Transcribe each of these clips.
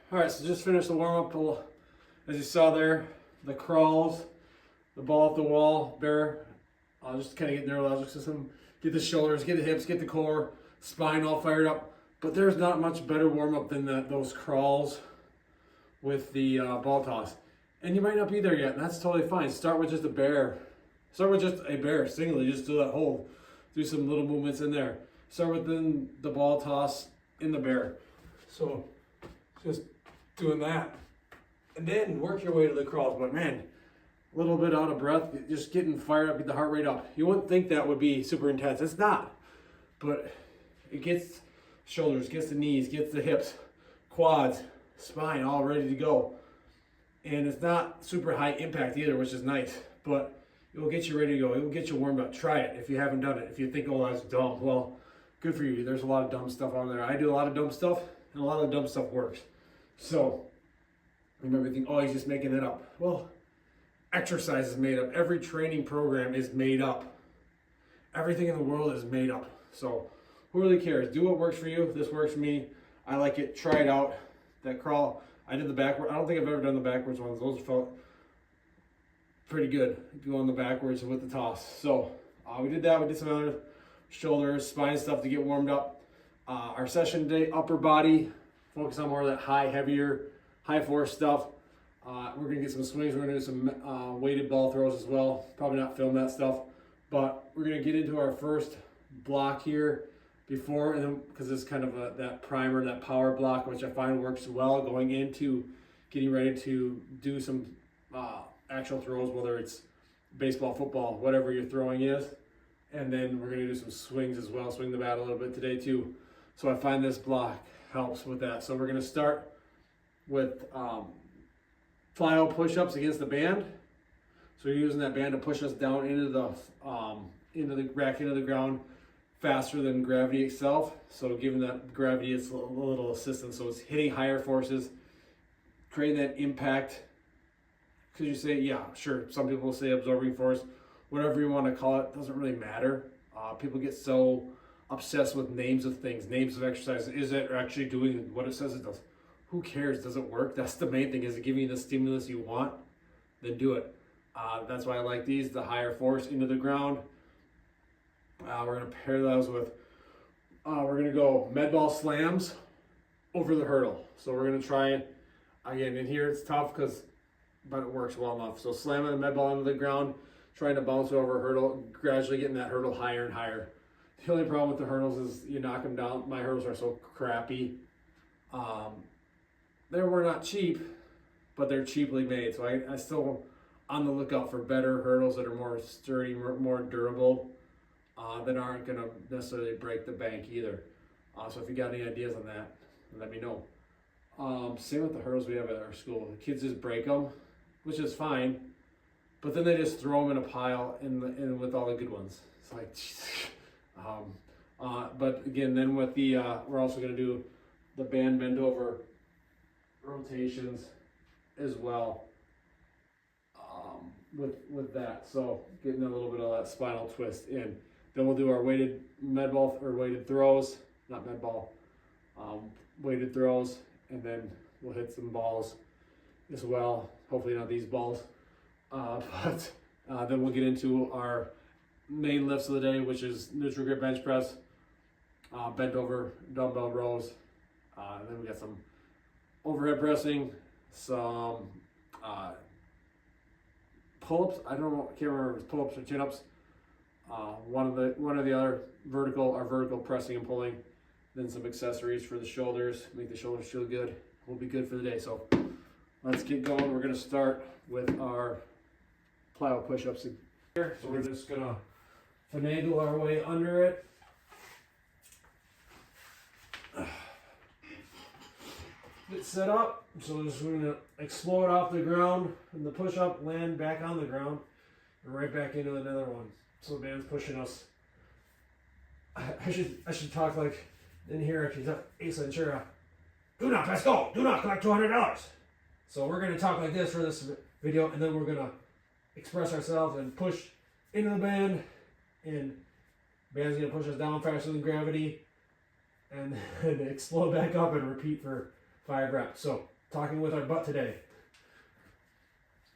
All right, so just finished the warm-up. As you saw there, the crawls, the ball up the wall, bear. Just kind of get neurologic system, get the shoulders, get the hips, get the core, spine all fired up. But there's not much better warm-up than those crawls with the ball toss. And you might not be there yet, and that's totally fine. Start with just a bear. Start with just a bear, singly, just do that hold. Do some little movements in there. Start with the ball toss in the bear. So just doing that. And then work your way to the crawls. But man, a little bit out of breath, just getting fired up, get the heart rate up. You wouldn't think that would be super intense. It's not. But it gets shoulders, gets the knees, gets the hips, quads, spine all ready to go. And it's not super high impact either, which is nice. But it will get you ready to go. It will get you warmed up. Try it if you haven't done it. If you think, oh, that's dumb. Well, good for you. There's a lot of dumb stuff on there. I do a lot of dumb stuff, and a lot of the dumb stuff works. So, remember thinking, oh, he's just making it up. Well, exercise is made up. Every training program is made up. Everything in the world is made up. So, who really cares? Do what works for you. This works for me. I like it. Try it out. That crawl, I did the backward. I don't think I've ever done the backwards ones. Those felt pretty good going the backwards with the toss. So, we did that. We did some other shoulders, spine stuff to get warmed up. Our session today, upper body. Focus on more of that high, heavier, high force stuff. We're gonna get some swings. We're gonna do some weighted ball throws as well. Probably not film that stuff, but we're gonna get into our first block here before, and then because it's kind of that primer, that power block, which I find works well going into getting ready to do some actual throws, whether it's baseball, football, whatever your throwing is. And then we're gonna do some swings as well, swing the bat a little bit today too. So I find this block helps with that. So we're gonna start with plyo push-ups against the band. So you're using that band to push us down into the rack, into the ground faster than gravity itself. So giving that gravity it's a little assistance. So it's hitting higher forces, creating that impact. Because you say, yeah, sure, some people will say absorbing force, whatever you want to call it, doesn't really matter. People get so obsessed with names of things, names of exercises. Is it actually doing what it says it does? Who cares? Does it work? That's the main thing. Is it giving you the stimulus you want? Then do it. That's why I like these, the higher force into the ground. We're going to pair those with, we're going to go med ball slams over the hurdle. So we're going to try, again, in here it's tough but it works well enough. So slamming the med ball into the ground, trying to bounce over a hurdle, gradually getting that hurdle higher and higher. The only problem with the hurdles is you knock them down. My hurdles are so crappy. They were not cheap, but they're cheaply made. So I still on the lookout for better hurdles that are more sturdy, more durable, that aren't going to necessarily break the bank either. So if you got any ideas on that, let me know. Same with the hurdles we have at our school. The kids just break them, which is fine, but then they just throw them in a pile in with all the good ones. It's like, but again, then with the, we're also going to do the band bend over rotations as well with that. So getting a little bit of that spinal twist in. Then we'll do our weighted med ball or weighted throws, not med ball, weighted throws, and then we'll hit some balls as well. Hopefully not these balls, but then we'll get into our main lifts of the day, which is neutral grip bench press, bent over dumbbell rows. And then we got some overhead pressing, some pull-ups. I don't know, can't remember if it's pull-ups or chin-ups. One or the other, vertical pressing and pulling. Then some accessories for the shoulders, make the shoulders feel good. We'll be good for the day. So let's get going. We're gonna start with our plyo push-ups here. So we're just gonna finagle our way under it. Get set up. So just we're gonna explode off the ground and the push-up, land back on the ground, and right back into another one. So the band's pushing us. I should talk like in here. If you talk Ace Ventura, do not let's go. Do not collect $200. So we're gonna talk like this for this video, and then we're gonna express ourselves and push into the band, and band's gonna push us down faster than gravity, and then explode back up and repeat for 5 reps. So talking with our butt today.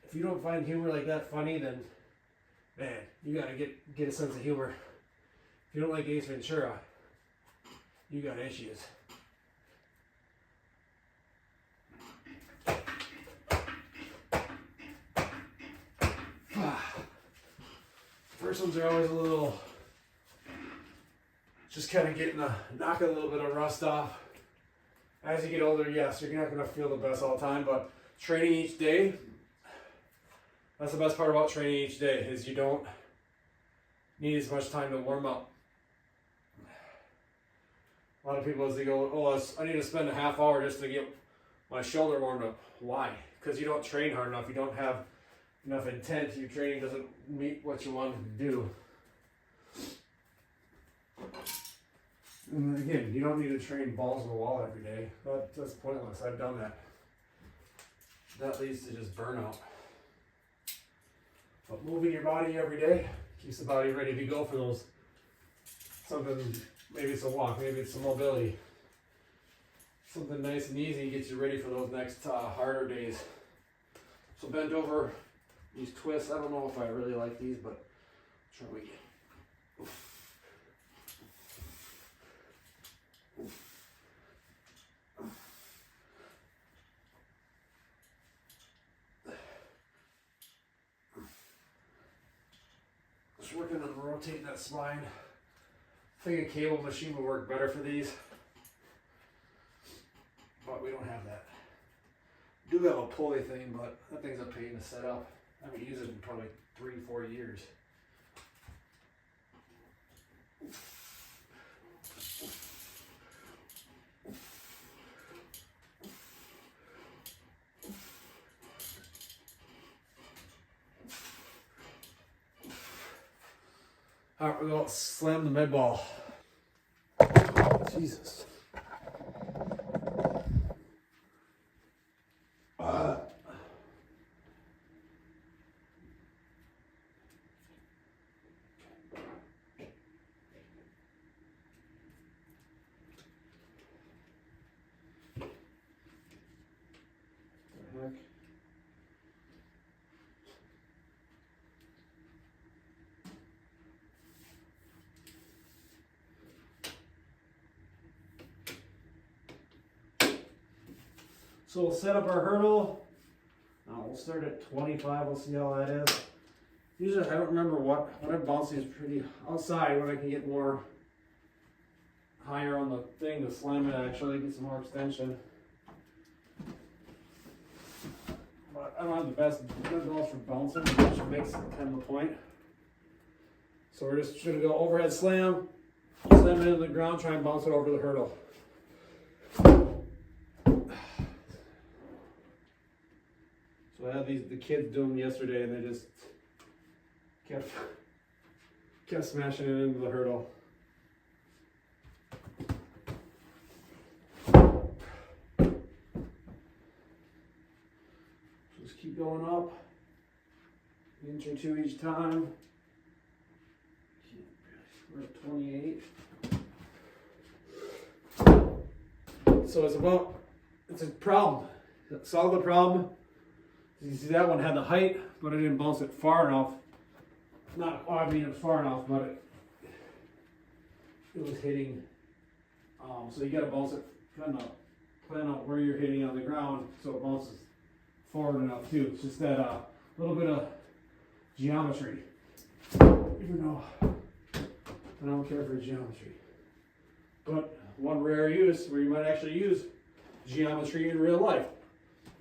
If you don't find humor like that funny, then man, you gotta get a sense of humor. If you don't like Ace Ventura, you got issues. First ones are always a little, just kind of knocking a little bit of rust off. As you get older, yes, you're not going to feel the best all the time, but training each day, that's the best part about training each day, is you don't need as much time to warm up. A lot of people, as they go, oh, I need to spend a half hour just to get my shoulder warmed up. Why? Because you don't train hard enough. You don't have enough intent. Your training doesn't meet what you want to do. And again, you don't need to train balls in the wall every day. That's pointless. I've done that. That leads to just burnout. But moving your body every day keeps the body ready to go for those something. Maybe it's a walk, maybe it's some mobility. Something nice and easy gets you ready for those next harder days. So bent over, these twists. I don't know if I really like these, but try we get. Just working on rotating that spine. I think a cable machine would work better for these, but we don't have that. We do have a pulley thing, but that thing's a pain to set up. I haven't used it in probably 3-4 years. All right, we're going to slam the med ball. Jesus. So we'll set up our hurdle. We'll start at 25. We'll see how that is. Usually, I don't remember what I bounce these pretty outside when I can get more higher on the thing to slam it. Actually, get some more extension. But I don't have the best balls for bouncing, which makes kind of the point. So we're just going to go overhead slam it into the ground, try and bounce it over the hurdle. So I had the kids doing them yesterday, and they just kept smashing it into the hurdle. Just keep going up, inch or two each time. We're at 28. So it's a problem. Solve the problem. You see that one had the height, but I didn't bounce it far enough. Far enough, but it was hitting. So you got to bounce it, kind of plan out where you're hitting on the ground so it bounces forward enough too. It's just that little bit of geometry. Even though I don't care for geometry. But one rare use where you might actually use geometry in real life.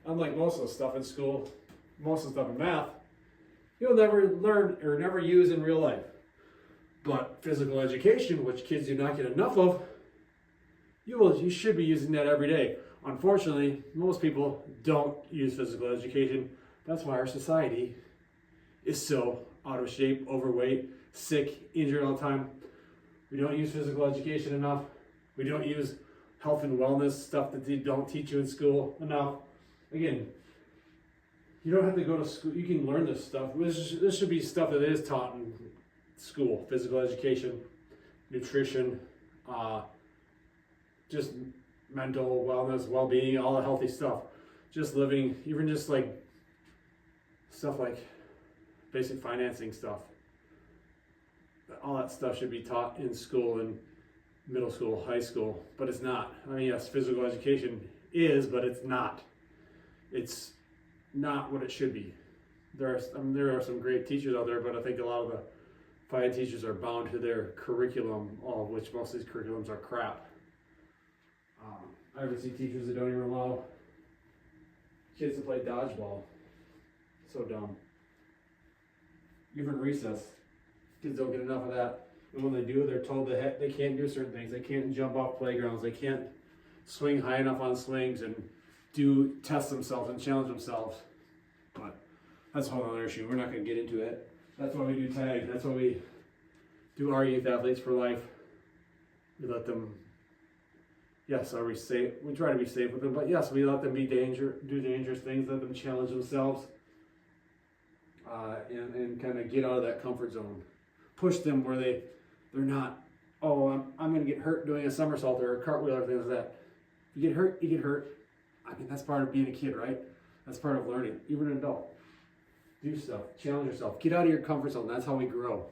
Unlike most of the stuff in school, most of the stuff in math, you'll never learn or never use in real life. But physical education, which kids do not get enough of, you should be using that every day. Unfortunately, most people don't use physical education. That's why our society is so out of shape, overweight, sick, injured all the time. We don't use physical education enough. We don't use health and wellness stuff that they don't teach you in school enough. Again, you don't have to go to school. You can learn this stuff. This should be stuff that is taught in school. Physical education, nutrition, just mental wellness, well-being, all the healthy stuff. just living, even just like stuff like basic financing stuff. All that stuff should be taught in school, in middle school, high school, but it's not. I mean, yes, physical education is, but it's not. It's not what it should be. There are some great teachers out there, but I think a lot of the FIAD teachers are bound to their curriculum, all of which most of these curriculums are crap. I ever see teachers that don't even allow kids to play dodgeball. So dumb. Even recess, kids don't get enough of that. And when they do, they're told that they can't do certain things. They can't jump off playgrounds. They can't swing high enough on swings and test themselves and challenge themselves. But that's a whole other issue. We're not going to get into it. That's why we do tag. That's why we do our youth athletes for life. We let them, yes, are we safe? We try to be safe with them, but yes, we let them do dangerous things, let them challenge themselves, and kind of get out of that comfort zone. Push them where they're not, oh, I'm going to get hurt doing a somersault or a cartwheel or things like that. If you get hurt, you get hurt. I mean, that's part of being a kid, right? That's part of learning, even an adult. Do stuff, challenge yourself, get out of your comfort zone. That's how we grow.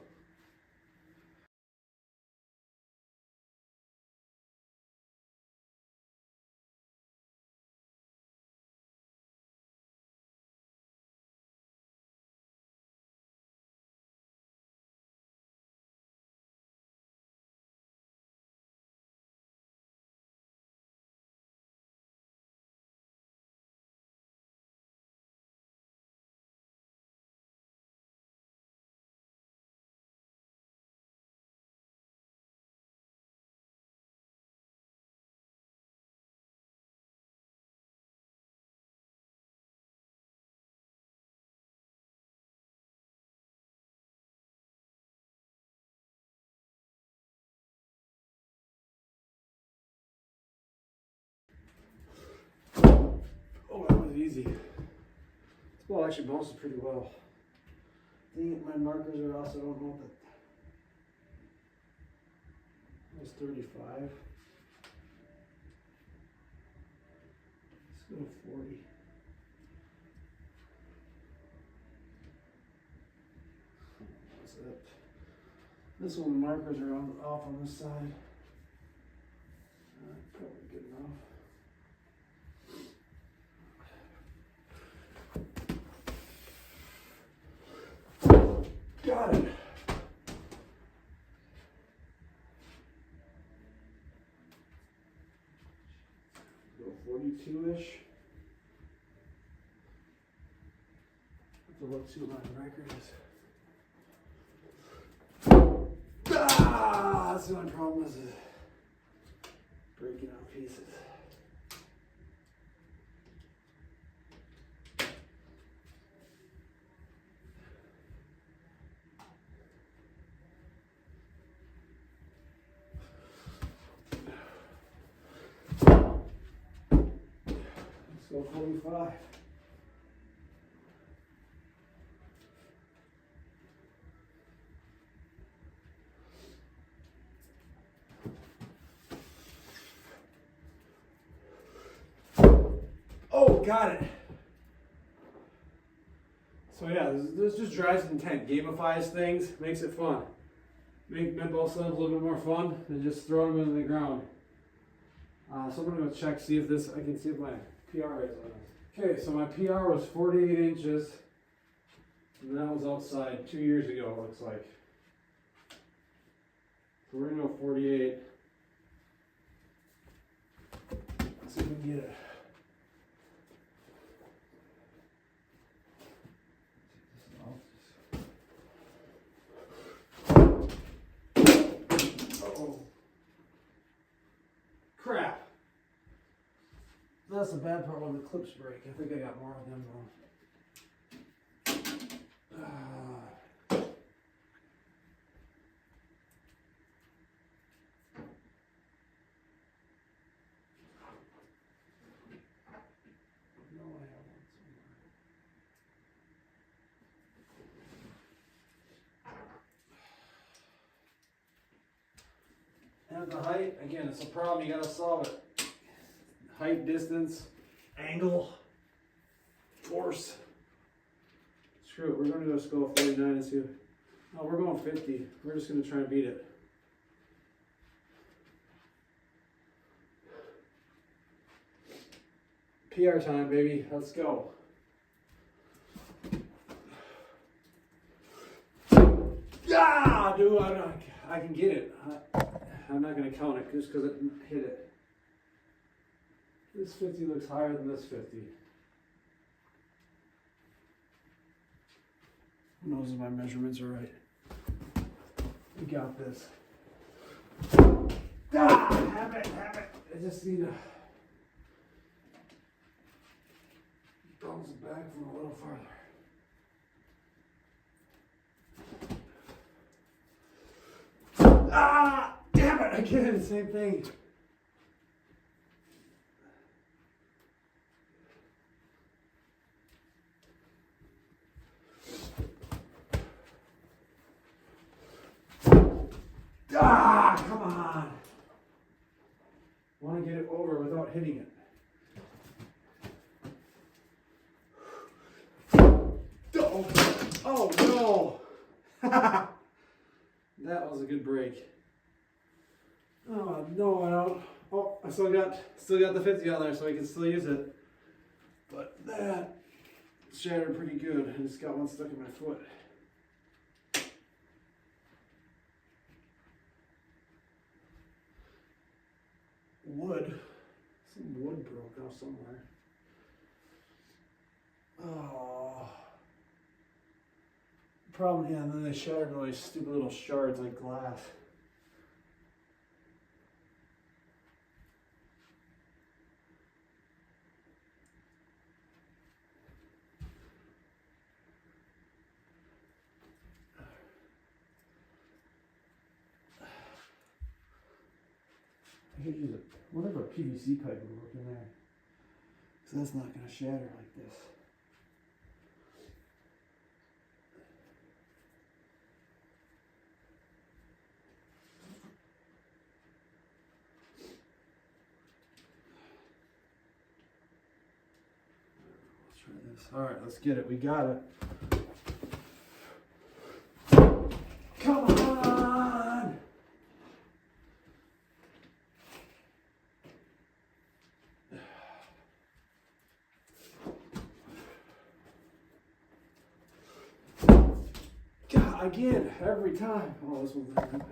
Oh, that was easy. This ball actually bounces pretty well. Dang it, my markers are also, I don't know what that was 35. Let's go to 40. What's that? This one, markers are off on this side. Probably good enough. Got it. Go 42-ish. Have to look see what my record is. That's the only problem is breaking out pieces. Let's go 45. Oh, got it. So yeah, this just drives intent, gamifies things, makes it fun. Make med ball slams a little bit more fun than just throwing them into the ground. So I'm gonna go check, see if I can see if my PR is on this. Okay, so my PR was 48 inches, and that was outside 2 years ago, it looks like. So we're gonna go 48. Let's see if we can get it. Uh-oh. Crap. That's the bad part when the clips break. I think I got more of them though. No, I have one somewhere. And the height, again, it's a problem, you gotta solve it. Height, distance, angle, force. Screw it, we're going to go skull 49 and see. Oh, we're going 50. We're just going to try and beat it. PR time, baby. Let's go. Yeah, dude, I can get it. I'm not going to count it just because it hit it. This 50 looks higher than this 50. Who knows if my measurements are right? We got this. Have it. I just need to bounce it back from a little farther. Damn it! Again, the same thing. Come on. Want to get it over without hitting it. Oh no. That was a good break. Oh no, I don't. Oh, I still got the 50 on there, so I can still use it. But that shattered pretty good. I just got one stuck in my foot. Some wood broke off somewhere. Oh. Problem, yeah, and then they shattered all these stupid little shards like glass. I should use whatever PVC pipe would work in there. So that's not going to shatter like this. Let's try this. All right, let's get it. We got it. Come on! God, again, every time. Oh, this one's not good.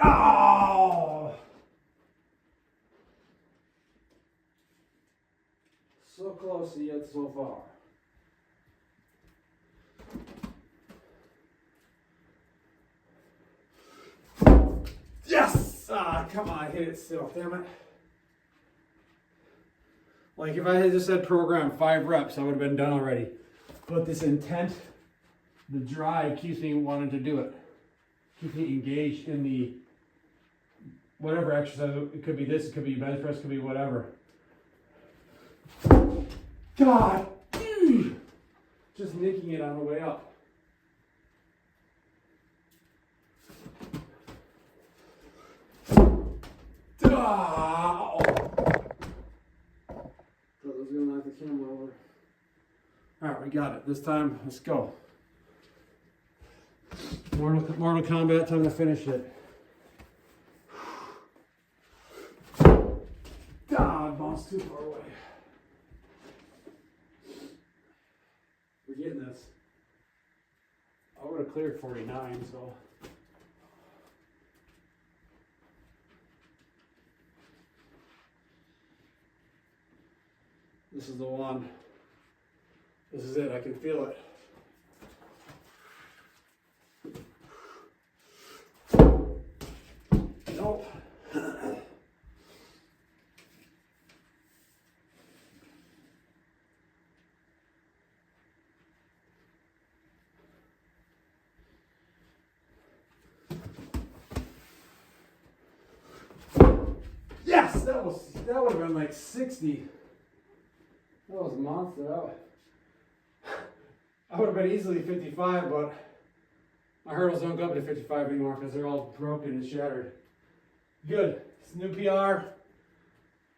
Oh! So close yet so far. Yes! Come on, I hit it still, damn it. Like if I had just said program 5 reps, I would have been done already. But this intent, the drive keeps me wanting to do it. Keeps me engaged in the whatever exercise. It could be this, it could be bench press, it could be whatever. God! Just nicking it on the way up. Oh. Thought I was gonna knock the camera over. Alright, we got it. This time, let's go. Mortal Kombat, time to finish it. God, bounced too far away. We're getting this. I would have cleared 49, so. This is the one. This is it. I can feel it. Nope. Yes, that would have been like 60. That was a monster. I would have been easily 55, but My hurdles don't go up to 55 anymore because they're all broken and shattered. Good. It's new PR.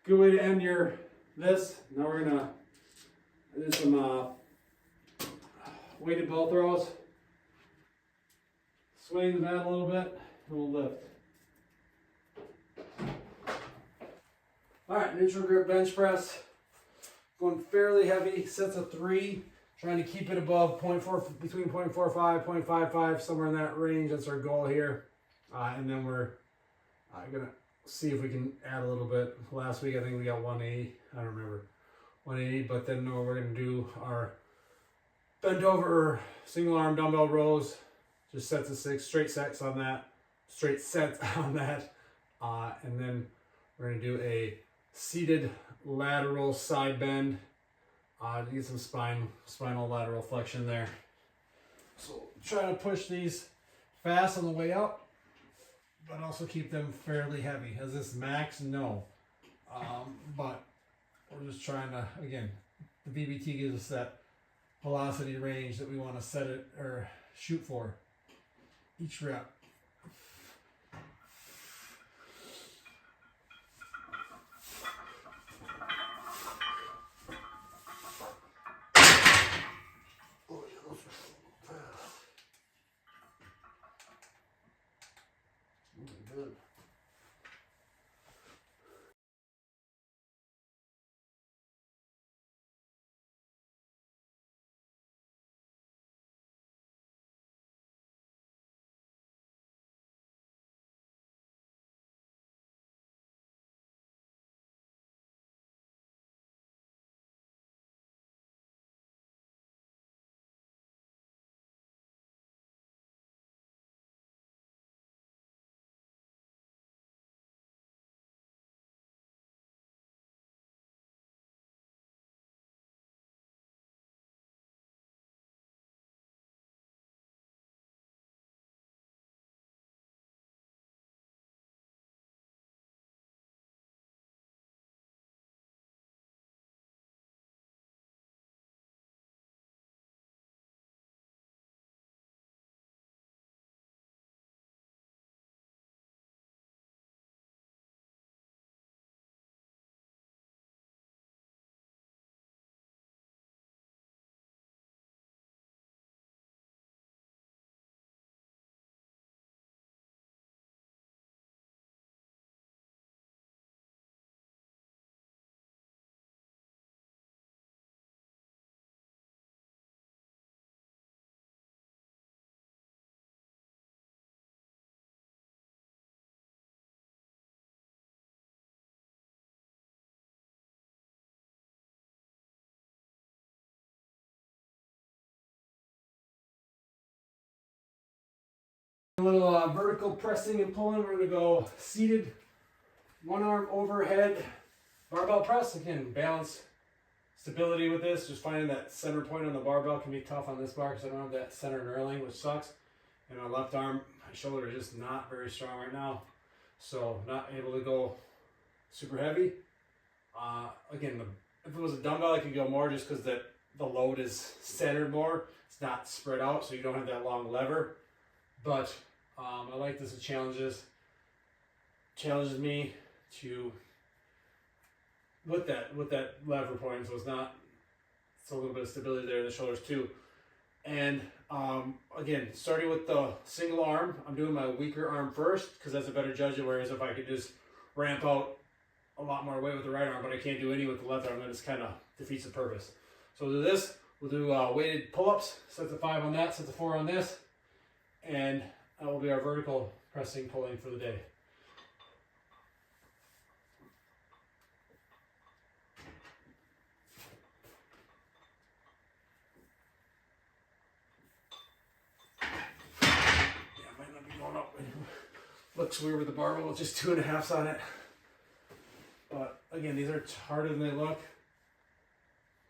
Good way to end this. Now we're gonna do some weighted ball throws. Swing the mat a little bit, and we'll lift. All right, neutral grip bench press. Going fairly heavy, sets of 3. Trying to keep it above 0.4, between 0.45, 0.55, somewhere in that range. That's our goal here. And then we're gonna see if we can add a little bit. Last week I think we got 180. I don't remember 180, but then we're gonna do our bent over single arm dumbbell rows. Just sets of 6, straight sets on that. And then we're gonna do a seated lateral side bend. To get some spinal lateral flexion there. So try to push these fast on the way up, but also keep them fairly heavy. Is this max? No. But we're just trying to, again, the VBT gives us that velocity range that we want to set it or shoot for each rep. Good. A little vertical pressing and pulling. We're going to go seated, one arm overhead, barbell press. Again, balance, stability with this. Just finding that center point on the barbell can be tough on this bar because I don't have that center knurling, which sucks. And my left arm, my shoulder is just not very strong right now. So not able to go super heavy. Again, if it was a dumbbell, I could go more just because the load is centered more. It's not spread out, so you don't have that long lever. But I like this. It challenges me to with that lever point. So it's a little bit of stability there in the shoulders too. And again, starting with the single arm, I'm doing my weaker arm first because that's a better judge of, whereas if I could just ramp out a lot more weight with the right arm, but I can't do any with the left arm, then it's kind of defeats the purpose. So we'll do this. We'll do weighted pull-ups, sets of 5 on that, sets of 4 on this, and that will be our vertical pressing, pulling for the day. Yeah, might not be going up. Looks weird with the barbell with just 2.5s on it. But again, these are harder than they look.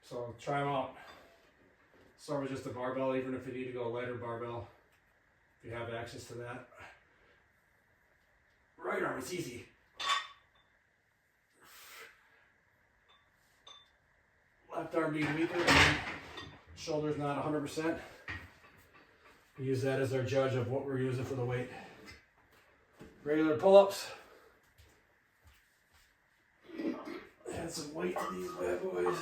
So try them out. Start with just a barbell, even if you need to go a lighter barbell, if you have access to that. Right arm, it's easy. Left arm being weaker, and shoulders not 100%. We use that as our judge of what we're using for the weight. Regular pull-ups. Add some weight to these bad boys.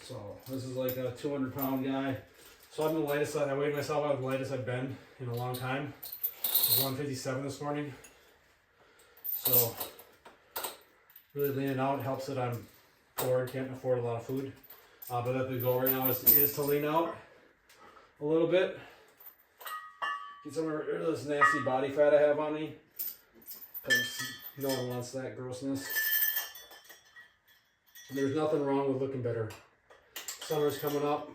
So this is like a 200-pound guy. So I'm the lightest, I weighed myself out the lightest I've been in a long time. It was 157 this morning. So really leaning out helps that I'm poor, can't afford a lot of food. But that's the goal right now is to lean out a little bit. Get some of this nasty body fat I have on me. Because no one wants that grossness. There's nothing wrong with looking better. Summer's coming up.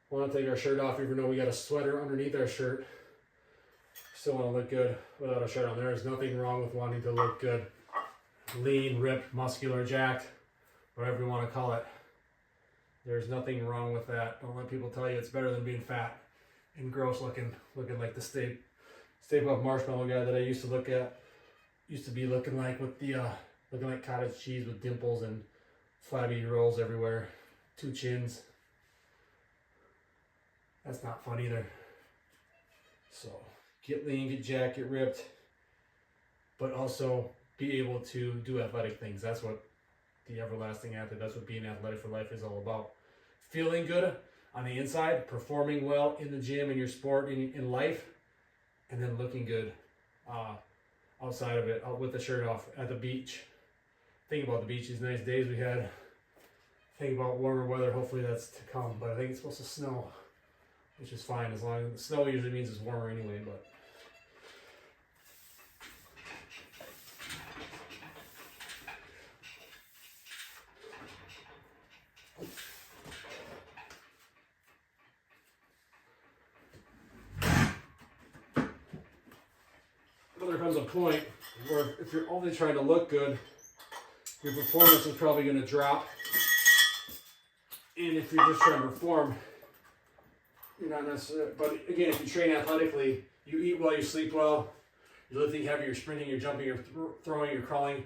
Want to take our shirt off even though we got a sweater underneath our shirt. Still want to look good without a shirt on. There's nothing wrong with wanting to look good. Lean, ripped, muscular, jacked, whatever you want to call it. There's nothing wrong with that. Don't let people tell you it's better than being fat and gross looking like the Stay Puft Marshmallow guy that I used to be looking like with the looking like cottage cheese with dimples and flabby rolls everywhere, 2 chins. That's not fun either. So get lean, get jacked, get ripped, but also be able to do athletic things. That's what the everlasting athlete, that's what being athletic for life is all about. Feeling good on the inside, performing well in the gym, in your sport, in life, and then looking good outside of it, out with the shirt off at the beach. Think about the beach, these nice days we had. Think about warmer weather, hopefully that's to come, but I think it's supposed to snow, which is fine as long as the snow usually means it's warmer anyway, but. But there comes a point where if you're only trying to look good, your performance is probably going to drop. And if you're just trying to perform, you're not necessarily, but again, if you train athletically, you eat well, you sleep well, you're lifting heavy, you're sprinting, you're jumping, you're throwing, you're crawling,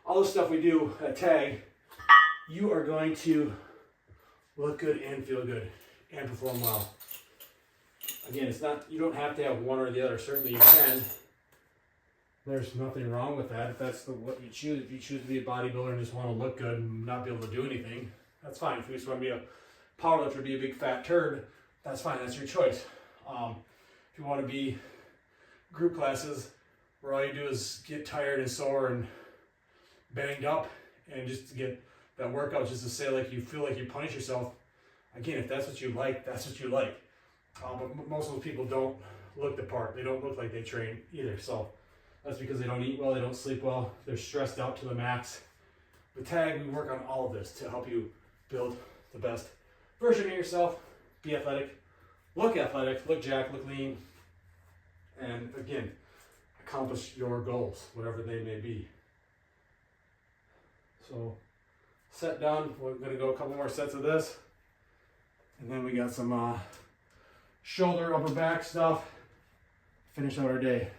all the stuff we do at TAG, you are going to look good and feel good and perform well. Again, it's not, you don't have to have one or the other. Certainly you can. There's nothing wrong with that. If that's what you choose, if you choose to be a bodybuilder and just want to look good and not be able to do anything, that's fine. If you just want to be a powerlifter, be a big fat turd, that's fine. That's your choice. If you want to be group classes where all you do is get tired and sore and banged up and just to get that workout just to say like you feel like you punish yourself, again, if that's what you like, that's what you like. But most of those people don't look the part. They don't look like they train either. So that's because they don't eat well, they don't sleep well, they're stressed out to the max. With TAG, we work on all of this to help you build the best version of yourself, be athletic, look jacked, look lean, and again, accomplish your goals, whatever they may be. So, set done. We're gonna go a couple more sets of this, and then we got some shoulder, upper back stuff. Finish out our day.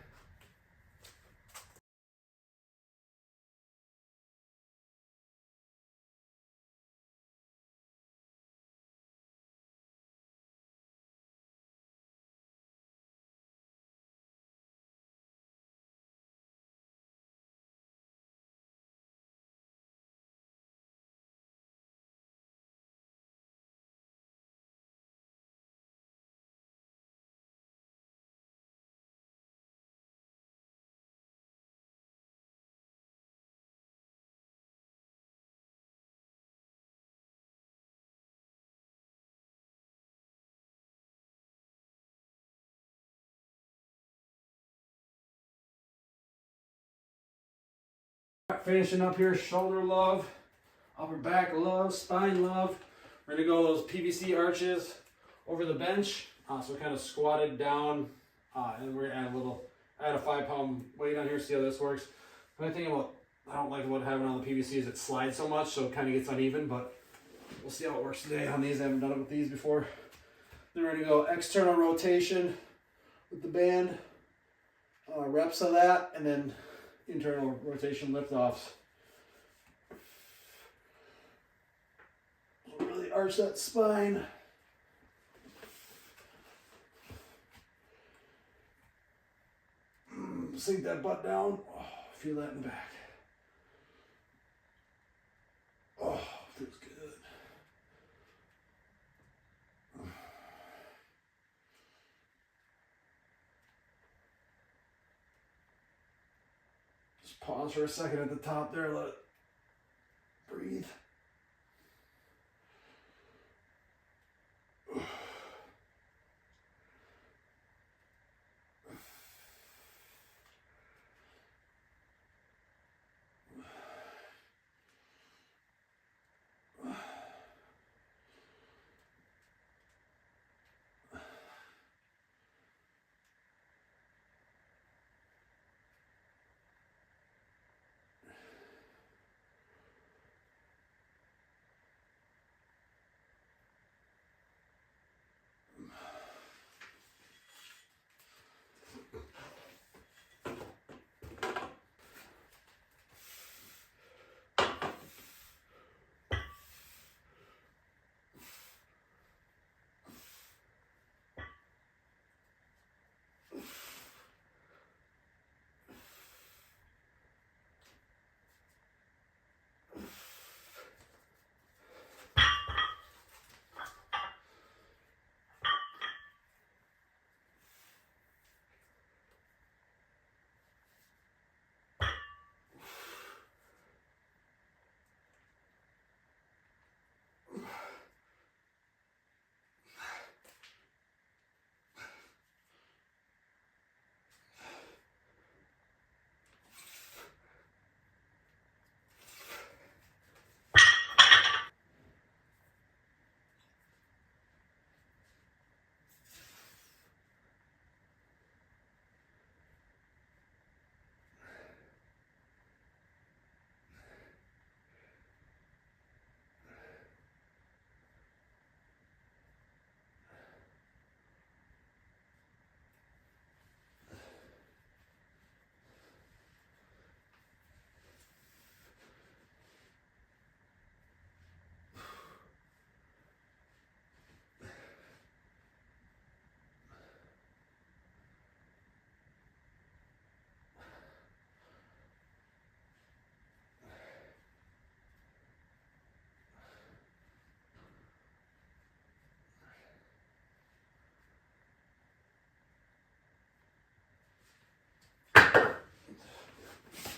Finishing up here, shoulder love, upper back love, spine love. We're gonna go those PVC arches over the bench. So we're kind of squatted down, and we're gonna add a 5-pound weight on here, see how this works. The only thing I don't like about having on the PVC is it slides so much, so it kind of gets uneven, but we'll see how it works today on these. I haven't done it with these before. Then we're gonna go external rotation with the band, reps of that, and then internal rotation lift offs. arch that spine. Sink that butt down. Oh, feel that in the back. Oh, feels good. Just pause for a second at the top there, let it breathe.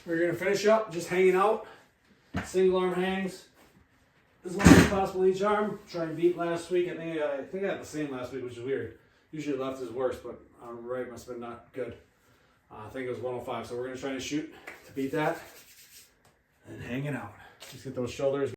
We're gonna finish up just hanging out. Single arm hangs as long as possible each arm. Try and beat last week. I think I had the same last week, which is weird. Usually left is worse, but right must have been not good. I think it was 105, so we're gonna try to shoot to beat that and hanging out. Just get those shoulders.